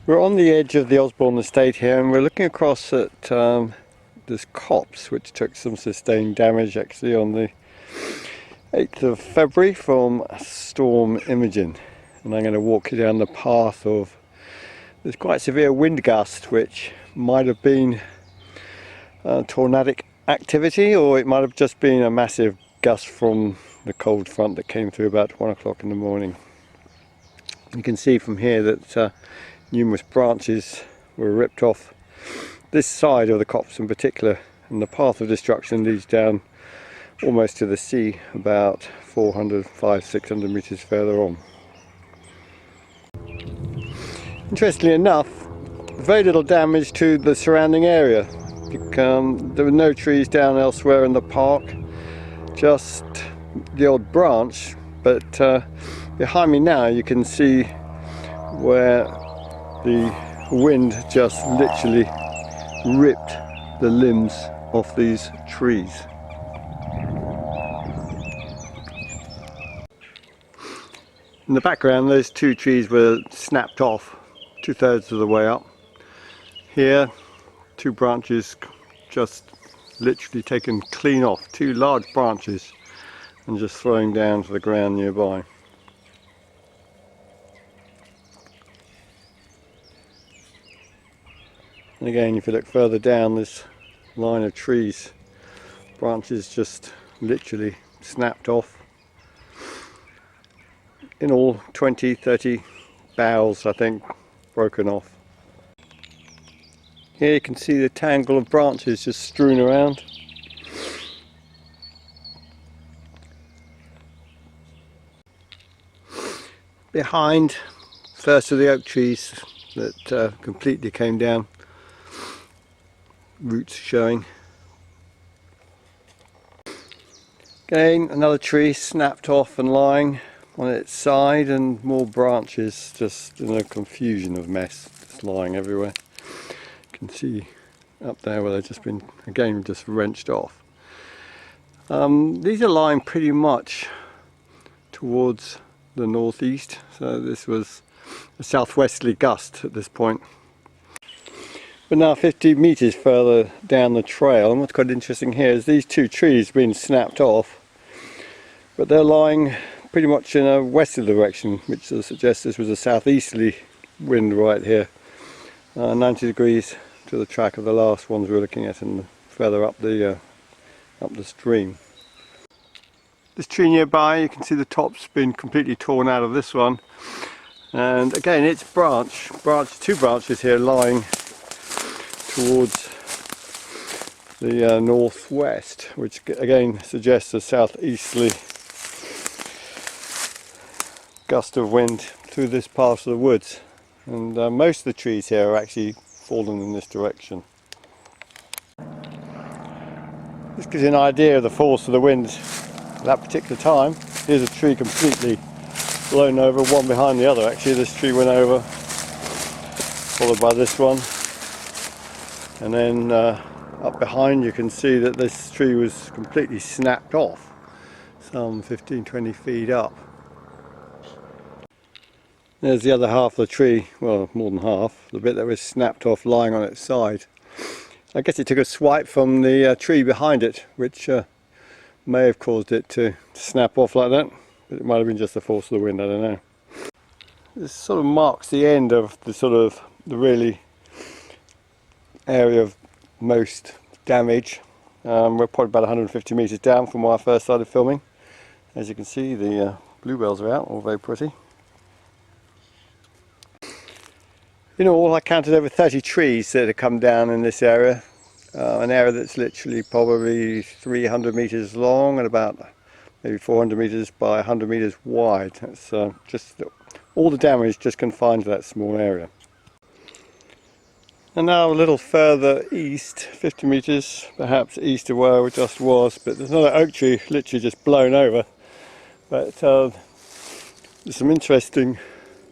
We're on the edge of the Osborne estate here, and we're looking across at this copse which took some sustained damage actually on the 8th of February from Storm Imogen. And I'm going to walk you down the path of this quite severe wind gust, which might have been tornadic activity, or it might have just been a massive gust from the cold front that came through about 1 o'clock in the morning. You can see from here that numerous branches were ripped off this side of the copse in particular, and the path of destruction leads down almost to the sea, about 500–600 meters further on. Interestingly enough, very little damage to the surrounding area. There were no trees down elsewhere in the park, just the odd branch, but behind me now you can see where the wind just literally ripped the limbs off these trees. In the background, those two trees were snapped off 2/3 of the way up. Here, two branches just literally taken clean off, two large branches, and just throwing down to the ground nearby. And again, if you look further down this line of trees, branches just literally snapped off. In all 20–30 boughs, I think, broken off. Here you can see the tangle of branches just strewn around. Behind, first of the oak trees that completely came down, roots showing. Again, another tree snapped off and lying on its side, and more branches just in a confusion of mess, just lying everywhere. You can see up there where they've just been, again, just wrenched off. These are lying pretty much towards the northeast, so this was a southwesterly gust at this point. But now 50 meters further down the trail, and what's quite interesting here is these two trees been snapped off, but they're lying pretty much in a westerly direction, which suggests this was a southeasterly wind right here, 90 degrees to the track of the last ones we were looking at, and further up the stream. This tree nearby, you can see the top's been completely torn out of this one, and again it's two branches here lying towards the northwest, which again suggests a southeasterly gust of wind through this part of the woods, and most of the trees here are actually fallen in this direction. This gives you an idea of the force of the wind at that particular time. Here's a tree completely blown over, one behind the other actually. This tree went over, followed by this one, and then up behind you can see that this tree was completely snapped off, some 15–20 feet up. There's the other half of the tree, well, more than half, the bit that was snapped off lying on its side. I guess it took a swipe from the tree behind it, which may have caused it to snap off like that, but it might have been just the force of the wind, I don't know. This sort of marks the end of the really area of most damage. We're probably about 150 meters down from where I first started filming. As you can see, the bluebells are out, all very pretty. In all, I counted over 30 trees that had come down in this area, an area that's literally probably 300 meters long and about maybe 400 meters by 100 meters wide. That's just all the damage just confined to that small area. And now a little further east, 50 meters perhaps east of where we just was, but there's another oak tree literally just blown over. But there's some interesting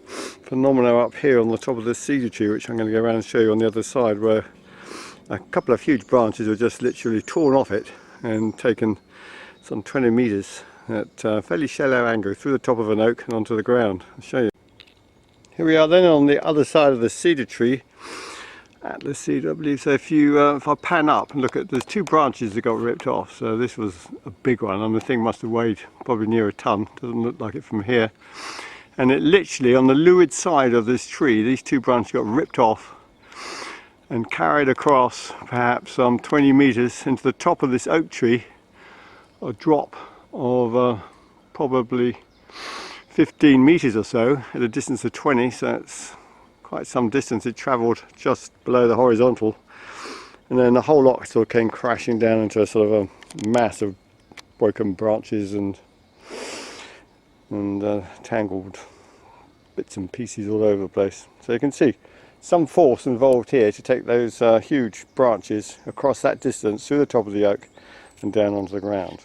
phenomena up here on the top of this cedar tree, which I'm going to go around and show you on the other side, where a couple of huge branches were just literally torn off it and taken some 20 meters at fairly shallow angle through the top of an oak and onto the ground. I'll show you. Here we are then on the other side of the cedar tree, Atlas cedar I believe. So if I pan up and look at, there's two branches that got ripped off, so this was a big one, and the thing must have weighed probably near a ton, doesn't look like it from here. And it literally, on the leeward side of this tree, these two branches got ripped off and carried across perhaps 20 meters into the top of this oak tree, a drop of probably 15 meters or so at a distance of 20, so it's quite some distance it travelled just below the horizontal, and then the whole lot sort of came crashing down into a sort of a mass of broken branches and tangled bits and pieces all over the place. So you can see some force involved here to take those huge branches across that distance through the top of the oak and down onto the ground.